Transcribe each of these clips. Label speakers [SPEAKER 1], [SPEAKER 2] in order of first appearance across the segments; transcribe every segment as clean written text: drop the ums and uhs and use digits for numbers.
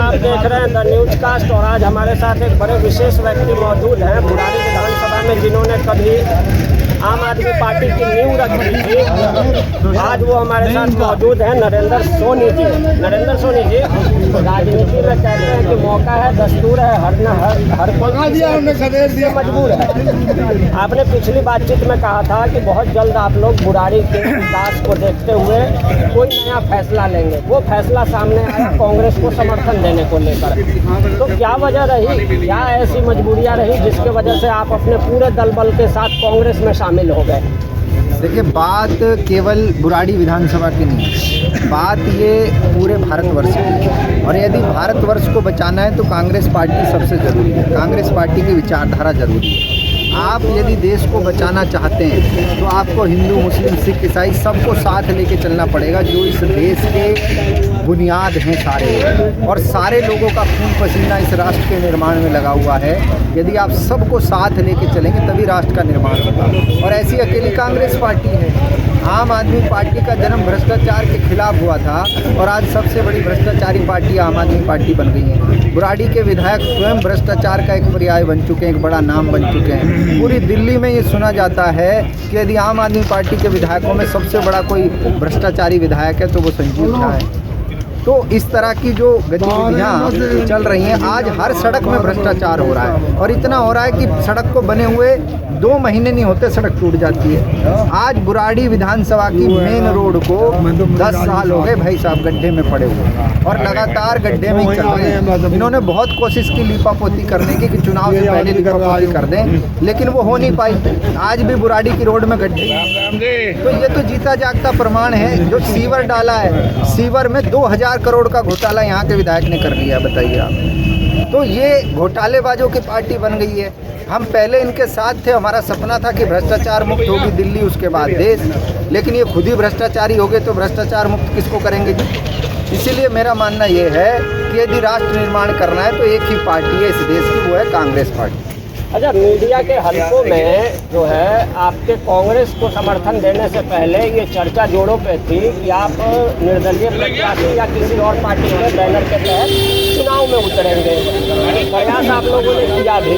[SPEAKER 1] आप देख रहे हैं द न्यूज कास्ट और आज हमारे साथ एक बड़े विशेष व्यक्ति मौजूद हैं बुराड़ी विधानसभा में, जिन्होंने कभी आम आदमी पार्टी की नींव रखी थी। आज वो हमारे साथ मौजूद हैं नरेंद्र सोनी जी। नरेंद्र सोनी जी, राजनीति में कहते हैं कि मौका है, दस्तूर है, हर कोई मजबूर है। आपने पिछली बातचीत में कहा था कि बहुत जल्द आप लोग बुराड़ी के विकास को देखते हुए कोई नया फैसला लेंगे। वो फैसला सामने आया कांग्रेस को समर्थन देने को लेकर। तो क्या वजह रही, क्या ऐसी मजबूरियां रही जिसके वजह से आप अपने पूरे दल बल के साथ कांग्रेस में शामिल हो गए?
[SPEAKER 2] देखिए, बात केवल बुराड़ी विधानसभा की नहीं है, बात ये पूरे भारतवर्ष की है। और यदि भारतवर्ष को बचाना है तो कांग्रेस पार्टी सबसे ज़रूरी है, कांग्रेस पार्टी की विचारधारा जरूरी है। आप यदि देश को बचाना चाहते हैं तो आपको हिंदू, मुस्लिम, सिख, ईसाई सबको साथ लेके चलना पड़ेगा, जो इस देश के बुनियाद हैं सारे, और सारे लोगों का खून पसीना इस राष्ट्र के निर्माण में लगा हुआ है। यदि आप सबको साथ लेके चलेंगे तभी राष्ट्र का निर्माण होगा। और ऐसी अकेली कांग्रेस पार्टी है। आम आदमी पार्टी का जन्म भ्रष्टाचार के खिलाफ हुआ था और आज सबसे बड़ी भ्रष्टाचारी पार्टी आम आदमी पार्टी बन गई है। बुराड़ी के विधायक स्वयं भ्रष्टाचार का एक पर्याय बन चुके हैं, एक बड़ा नाम बन चुके हैं। पूरी दिल्ली में ये सुना जाता है कि यदि आम आदमी पार्टी के विधायकों में सबसे बड़ा कोई भ्रष्टाचारी विधायक है तो वो संजीव झा है। तो इस तरह की जो गतिविधियाँ चल रही हैं, आज हर सड़क में भ्रष्टाचार हो रहा है और इतना हो रहा है कि सड़क को बने हुए 2 महीने नहीं होते सड़क टूट जाती है। आज बुराड़ी विधानसभा की मेन रोड को 10 साल हो गए भाई साहब गड्ढे में पड़े हुए और लगातार गड्ढे में ही चल रहे हैं। इन्होंने बहुत कोशिश की लीपापोती करने की कि चुनाव से पहले लीपापोती कर दें, लेकिन वो हो नहीं पाई। आज भी बुराड़ी की रोड में गड्ढे। तो ये तो जीता जागता प्रमाण है। जो सीवर डाला है, सीवर में 2000 करोड़ का घोटाला यहाँ के विधायक ने कर लिया, बताइए आप। तो ये घोटालेबाजों की पार्टी बन गई है। हम पहले इनके साथ थे, हमारा सपना था कि भ्रष्टाचार मुक्त होगी दिल्ली, उसके बाद देश, लेकिन ये खुद ही भ्रष्टाचारी हो गए तो भ्रष्टाचार मुक्त किसको करेंगे जी? इसीलिए मेरा मानना ये है कि यदि राष्ट्र निर्माण करना है तो एक ही पार्टी है इस देश की, वो है कांग्रेस पार्टी।
[SPEAKER 1] अच्छा, मीडिया के हलकों में जो है आपके कांग्रेस को समर्थन देने से पहले ये चर्चा जोरों पे थी कि आप निर्दलीय प्रत्याशी या किसी और पार्टी के बैनर के तहत चुनाव में उतरेंगे। प्रयास आप लोगों ने किया भी,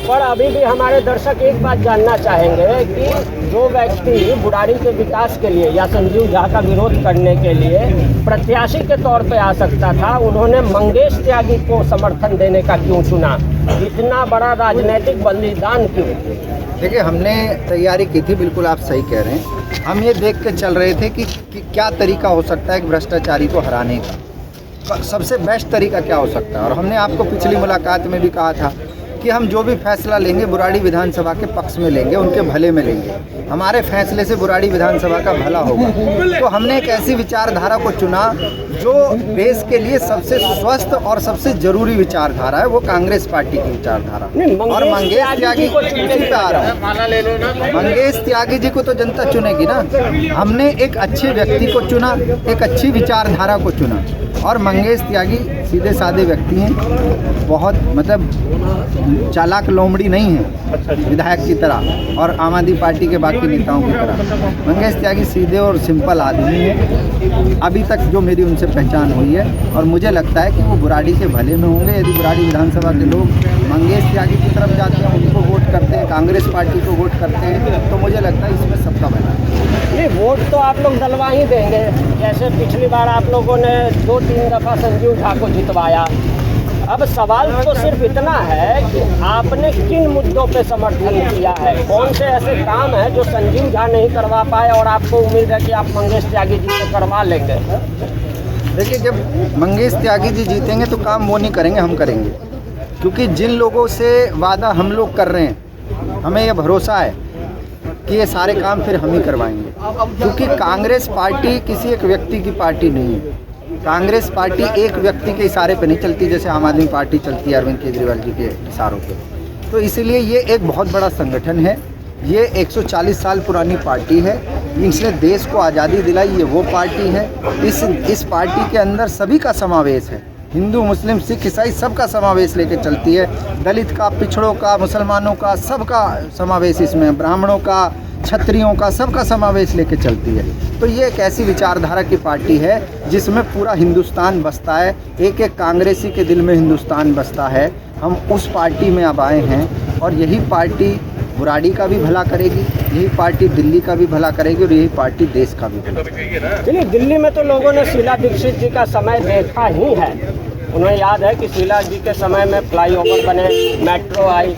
[SPEAKER 1] पर अभी भी हमारे दर्शक एक बात जानना चाहेंगे कि जो व्यक्ति बुराड़ी के विकास के लिए या संजीव झा का विरोध करने के लिए प्रत्याशी के तौर पे आ सकता था, उन्होंने मंगेश त्यागी को समर्थन देने का क्यों चुना? इतना बड़ा राजनीतिक बलिदान क्यों?
[SPEAKER 2] देखिए, हमने तैयारी की थी, बिल्कुल आप सही कह रहे हैं। हम ये देख के चल रहे थे कि क्या तरीका हो सकता है कि भ्रष्टाचारी को हराने का सबसे बेस्ट तरीका क्या हो सकता है। और हमने आपको पिछली मुलाकात में भी कहा था कि हम जो भी फैसला लेंगे बुराड़ी विधानसभा के पक्ष में लेंगे, उनके भले में लेंगे। हमारे फैसले से बुराड़ी विधानसभा का भला होगा। तो हमने एक ऐसी विचारधारा को चुना जो देश के लिए सबसे स्वस्थ और सबसे जरूरी विचारधारा है, वो कांग्रेस पार्टी की विचारधारा। और मंगेश त्यागी को उसी पे आ रहा है। मंगेश त्यागी जी को तो जनता चुनेगी ना। हमने एक अच्छे व्यक्ति को चुना, एक अच्छी विचारधारा को चुना। और मंगेश त्यागी सीधे साधे व्यक्ति हैं, बहुत मतलब चालाक लोमड़ी नहीं है विधायक की तरह और आम आदमी पार्टी के बाकी नेताओं की तरह। मंगेश त्यागी सीधे और सिंपल आदमी है, अभी तक जो मेरी उनसे पहचान हुई है। और मुझे लगता है कि वो बुराड़ी के भले में होंगे। यदि बुराड़ी विधानसभा के लोग मंगेश त्यागी की तरफ जाते हैं, उनको वोट करते हैं, कांग्रेस पार्टी को वोट करते हैं, तो मुझे लगता है इसमें सबका भला है।
[SPEAKER 1] नहीं, वोट तो आप लोग डलवा ही देंगे। जैसे पिछली बार आप लोगों ने 2-3 दफ़ा संजीव झा को जितवाया। अब सवाल तो सिर्फ इतना है कि आपने किन मुद्दों पे समर्थन किया है, कौन से ऐसे काम है जो संजीव झा नहीं करवा पाए और आपको उम्मीद है कि आप मंगेश त्यागी जी से करवा लेंगे?
[SPEAKER 2] देखिए, जब मंगेश त्यागी जी जीतेंगे तो काम वो नहीं करेंगे, हम करेंगे। क्योंकि जिन लोगों से वादा हम लोग कर रहे हैं, हमें यह भरोसा है कि ये सारे काम फिर हम ही करवाएंगे। क्योंकि कांग्रेस पार्टी किसी एक व्यक्ति की पार्टी नहीं है। कांग्रेस पार्टी एक व्यक्ति के इशारे पे नहीं चलती जैसे आम आदमी पार्टी चलती है अरविंद केजरीवाल जी के इशारों पे। तो इसलिए ये एक बहुत बड़ा संगठन है। ये 140 साल पुरानी पार्टी है। इसने देश को आज़ादी दिलाई, ये वो पार्टी है। इस पार्टी के अंदर सभी का समावेश है, हिंदू, मुस्लिम, सिख, ईसाई सबका समावेश लेके चलती है। दलित का, पिछड़ों का, मुसलमानों का, सबका समावेश इसमें, ब्राह्मणों का, क्षत्रियों का, सबका समावेश लेके चलती है। तो ये एक ऐसी विचारधारा की पार्टी है जिसमें पूरा हिंदुस्तान बसता है, एक एक कांग्रेसी के दिल में हिंदुस्तान बसता है। हम उस पार्टी में अब आए हैं और यही पार्टी बुराड़ी का भी भला करेगी, यही पार्टी दिल्ली का भी भला करेगी और यही पार्टी देश का भी भला करेगी।
[SPEAKER 1] चलिए, दिल्ली में तो लोगों ने शीला दीक्षित जी का समय देखा ही है। उन्हें याद है कि शीला जी के समय में फ्लाईओवर बने, मेट्रो आई,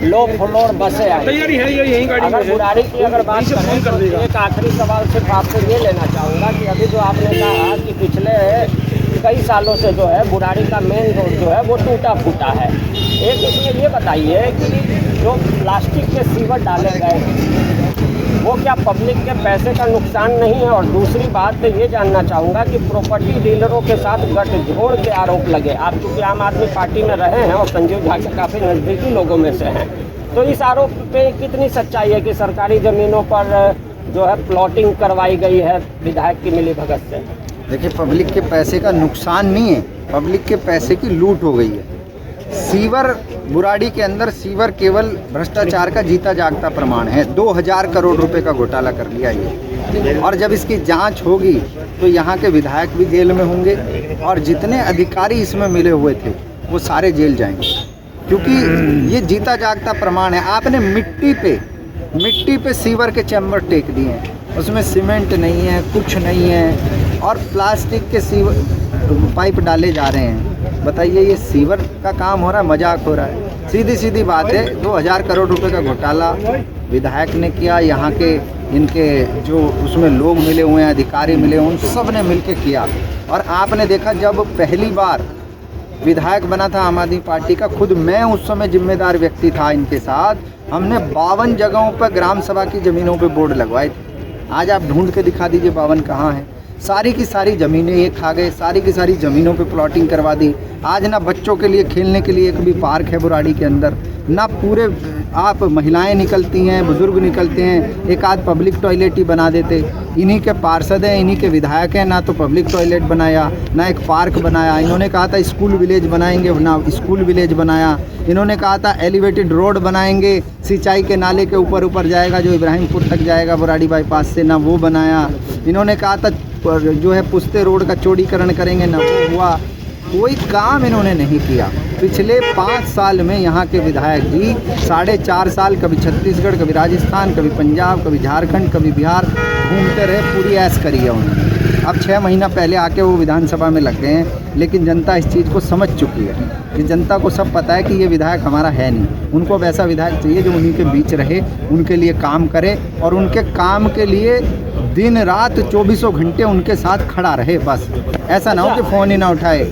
[SPEAKER 1] लो फ्लोर बसें आई। अगर बुराड़ी की अगर बात करें तो एक आखिरी सवाल सिर्फ आपसे ये लेना चाहूँगा कि अभी जो आपने कहा कि पिछले कई सालों से जो है बुराड़ी का मेन रोड जो है वो टूटा फूटा है। एक इसमें ये बताइए कि जो प्लास्टिक के सीवर डाले गए वो क्या पब्लिक के पैसे का नुकसान नहीं है? और दूसरी बात ये जानना चाहूँगा कि प्रॉपर्टी डीलरों के साथ गठजोड़ के आरोप लगे। आप चूँकि आम आदमी पार्टी में रहे हैं और संजीव झा के काफ़ी नज़दीकी लोगों में से हैं, तो इस आरोप पे कितनी सच्चाई है कि सरकारी ज़मीनों पर जो है प्लॉटिंग करवाई गई है विधायक की मिलीभगत से?
[SPEAKER 2] देखिए, पब्लिक के पैसे का नुकसान नहीं है, पब्लिक के पैसे की लूट हो गई है। सीवर बुराड़ी के अंदर सीवर केवल भ्रष्टाचार का जीता जागता प्रमाण है। 2000 करोड़ रुपए का घोटाला कर लिया ये, और जब इसकी जांच होगी तो यहाँ के विधायक भी जेल में होंगे और जितने अधिकारी इसमें मिले हुए थे वो सारे जेल जाएंगे, क्योंकि ये जीता जागता प्रमाण है। आपने मिट्टी पे सीवर के चैम्बर टेक दिए हैं, उसमें सीमेंट नहीं है, कुछ नहीं है, और प्लास्टिक के सीवर पाइप डाले जा रहे हैं। बताइए, ये सीवर का काम हो रहा है, मजाक हो रहा है? सीधी बात है। 2000 करोड़ रुपए का घोटाला विधायक ने किया, यहाँ के इनके जो उसमें लोग मिले हुए हैं, अधिकारी मिले हुए, उन सब ने मिल के किया। और आपने देखा, जब पहली बार विधायक बना था आम आदमी पार्टी का, खुद मैं उस समय जिम्मेदार व्यक्ति था इनके साथ, हमने 52 जगहों पर ग्राम सभा की ज़मीनों पे बोर्ड लगवाए थे। आज आप ढूंढ के दिखा दीजिए 52 कहाँ हैं। सारी की सारी ज़मीनें ये खा गए, सारी की सारी ज़मीनों पे प्लॉटिंग करवा दी। आज ना बच्चों के लिए खेलने के लिए एक भी पार्क है बुराड़ी के अंदर, ना पूरे आप महिलाएं निकलती हैं, बुज़ुर्ग निकलते हैं, एक आध पब्लिक टॉयलेट ही बना देते। इन्हीं के पार्षद हैं, इन्हीं के विधायक हैं, ना तो पब्लिक टॉयलेट बनाया, ना एक पार्क बनाया। इन्होंने कहा था स्कूल विलेज बनाएंगे, ना स्कूल विलेज बनाया। इन्होंने कहा था एलिवेटेड रोड बनाएंगे, सिंचाई के नाले के ऊपर जाएगा जो इब्राहिमपुर तक जाएगा बुराड़ी बाईपास से, ना वो बनाया। इन्होंने कहा था जो है पुस्ते रोड का चौड़ीकरण करेंगे, ना वो हुआ। कोई काम इन्होंने नहीं किया। पिछले 5 साल में यहाँ के विधायक जी 4.5 साल कभी छत्तीसगढ़, कभी राजस्थान, कभी पंजाब, कभी झारखंड, कभी बिहार घूमते रहे, पूरी ऐश करी है उन्होंने। अब 6 महीना पहले आके वो विधानसभा में लग गए हैं, लेकिन जनता इस चीज़ को समझ चुकी है कि जनता को सब पता है कि ये विधायक हमारा है नहीं। उनको वैसा विधायक चाहिए जो उन्हीं के बीच रहे, उनके लिए काम करे और उनके काम के लिए दिन रात 24 घंटे उनके साथ खड़ा रहे। बस ऐसा ना हो कि फ़ोन ही ना उठाए।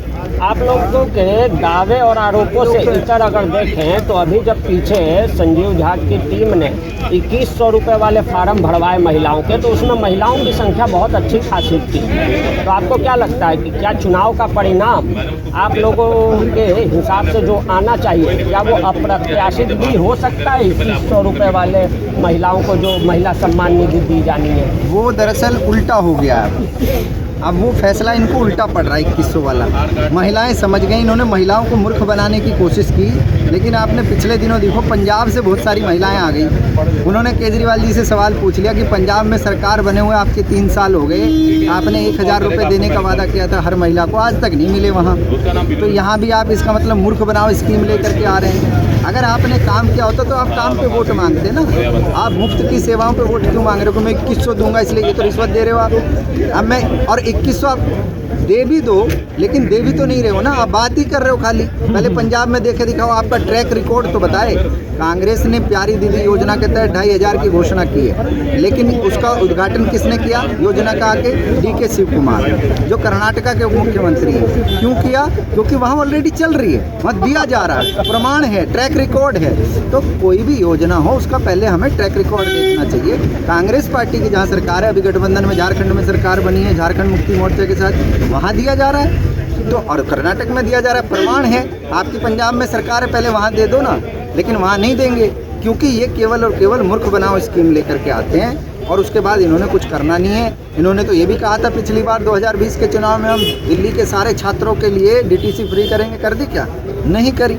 [SPEAKER 1] आप लोगों के दावे और आरोपों से इतर अगर देखें तो अभी जब पीछे संजीव झा की टीम ने 2100 रुपये वाले फार्म भरवाए महिलाओं के, तो उसमें महिलाओं की संख्या बहुत अच्छी खासी थी। तो आपको क्या लगता है कि क्या चुनाव का परिणाम आप लोगों के हिसाब से जो आना चाहिए, क्या वो अप्रत्याशित भी हो सकता है? 2100 रुपये वाले महिलाओं को जो महिला सम्मान निधि दी जानी है,
[SPEAKER 2] वो दरअसल उल्टा हो गया है। अब वो फैसला इनको उल्टा पड़ रहा है 2100 वाला। महिलाएं समझ गई, इन्होंने महिलाओं को मूर्ख बनाने की कोशिश की, लेकिन आपने पिछले दिनों देखो पंजाब से बहुत सारी महिलाएं आ गई। उन्होंने केजरीवाल जी से सवाल पूछ लिया कि पंजाब में सरकार बने हुए आपके 3 साल हो गए, आपने 1000 रुपये देने का वादा किया था हर महिला को, आज तक नहीं मिले वहाँ। तो यहाँ भी आप इसका मतलब मूर्ख बनाओ स्कीम लेकर के आ रहे हैं। अगर आपने काम किया होता तो आप काम पे वोट मांगते ना। आप मुफ्त की सेवाओं पे वोट क्यों मांग रहे हो? मैं 2100 दूंगा इसलिए, ये तो रिश्वत दे रहे हो आप। अब मैं और 2100 आप दे भी दो, लेकिन दे भी तो नहीं रहे हो ना, आप बात ही कर रहे हो खाली। पहले पंजाब में देखे दिखाओ, आपका ट्रैक रिकॉर्ड तो बताए। कांग्रेस ने प्यारी दीदी योजना के तहत 2500 की घोषणा की है, लेकिन उसका उद्घाटन किसने किया योजना का? आके DK शिव कुमार, जो कर्नाटका के उप मुख्यमंत्री हैं। क्यों किया? क्योंकि वहाँ ऑलरेडी चल रही है, वहाँ दिया जा रहा है, प्रमाण है, ट्रैक रिकॉर्ड है। तो कोई भी योजना हो उसका पहले हमें ट्रैक रिकॉर्ड देखना चाहिए। कांग्रेस पार्टी की जहाँ सरकार है, अभी गठबंधन में झारखंड में सरकार बनी है, झारखंड मुक्ति मोर्चा के साथ, वहाँ दिया जा रहा है। तो और कर्नाटक में दिया जा रहा है, प्रमाण है। आपकी पंजाब में सरकार है, पहले वहाँ दे दो ना, लेकिन वहाँ नहीं देंगे, क्योंकि ये केवल और केवल मूर्ख बनाओ स्कीम लेकर के आते हैं और उसके बाद इन्होंने कुछ करना नहीं है। इन्होंने तो ये भी कहा था पिछली बार 2020 के चुनाव में हम दिल्ली के सारे छात्रों के लिए DTC फ्री करेंगे, कर दी क्या? नहीं करी।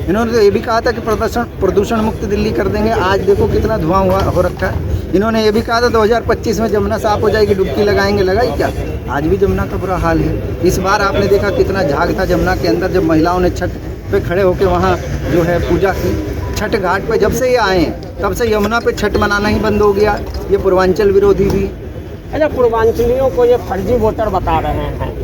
[SPEAKER 2] इन्होंने तो ये भी कहा था कि प्रदूषण मुक्त दिल्ली कर देंगे। आज देखो कितना धुआं हो रखा है। इन्होंने ये भी कहा था 2025 में जमुना साफ हो जाएगी, डुबकी लगाएंगे, लगाई क्या? आज भी जमुना का बुरा हाल है। इस बार आपने देखा कितना झाग था जमुना के अंदर, जब महिलाओं ने छठ पे खड़े होकर वहाँ जो है पूजा की। छठ घाट पे जब से ये आए तब से यमुना पे छठ मनाना ही बंद हो गया। ये पूर्वांचल विरोधी भी।
[SPEAKER 1] अच्छा, पूर्वांचलियों को ये फर्जी वोटर बता रहे हैं,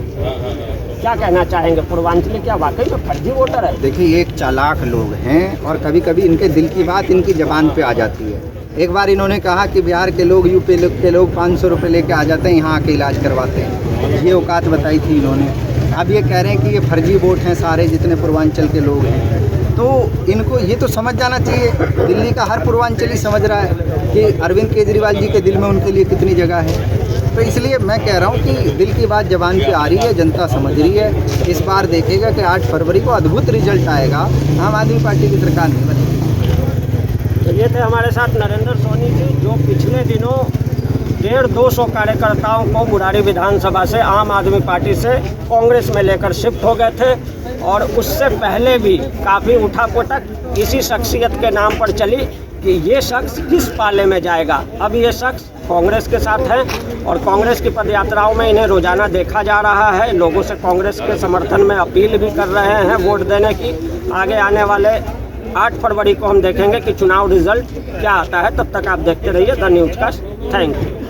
[SPEAKER 1] क्या कहना चाहेंगे? पूर्वांचली क्या वाकई में फर्जी वोटर है?
[SPEAKER 2] देखिए, ये एक चालाक लोग हैं और कभी कभी इनके दिल की बात इनकी ज़बान पे आ जाती है। एक बार इन्होंने कहा कि बिहार के लोग, यूपी के लोग 500 रुपये लेके आ जाते हैं, यहाँ आके इलाज करवाते हैं। ये औकात बताई थी इन्होंने। अब ये कह रहे हैं कि ये फर्जी वोट हैं सारे जितने पूर्वांचल के लोग हैं। तो इनको ये तो समझ जाना चाहिए, दिल्ली का हर पूर्वांचली समझ रहा है कि अरविंद केजरीवाल जी के दिल में उनके लिए कितनी जगह है। तो इसलिए मैं कह रहा हूँ कि दिल की बात ज़बान पे आ रही है, जनता समझ रही है। इस बार देखेगा कि 8 फरवरी को अद्भुत रिजल्ट आएगा, आम आदमी पार्टी की सरकार नहीं बनेगी।
[SPEAKER 1] तो ये थे हमारे साथ नरेंद्र सोनी जी, जो पिछले दिनों 150-200 कार्यकर्ताओं को बुराड़ी विधानसभा से आम आदमी पार्टी से कांग्रेस में लेकर शिफ्ट हो गए थे। और उससे पहले भी काफ़ी उठापटक इसी शख्सियत के नाम पर चली कि ये शख्स किस पाले में जाएगा। अब ये शख्स कांग्रेस के साथ है और कांग्रेस की पदयात्राओं में इन्हें रोजाना देखा जा रहा है। लोगों से कांग्रेस के समर्थन में अपील भी कर रहे हैं वोट देने की। आगे आने वाले 8 फरवरी को हम देखेंगे कि चुनाव रिजल्ट क्या आता है। तब तक आप देखते रहिए the News Cast. Thank you.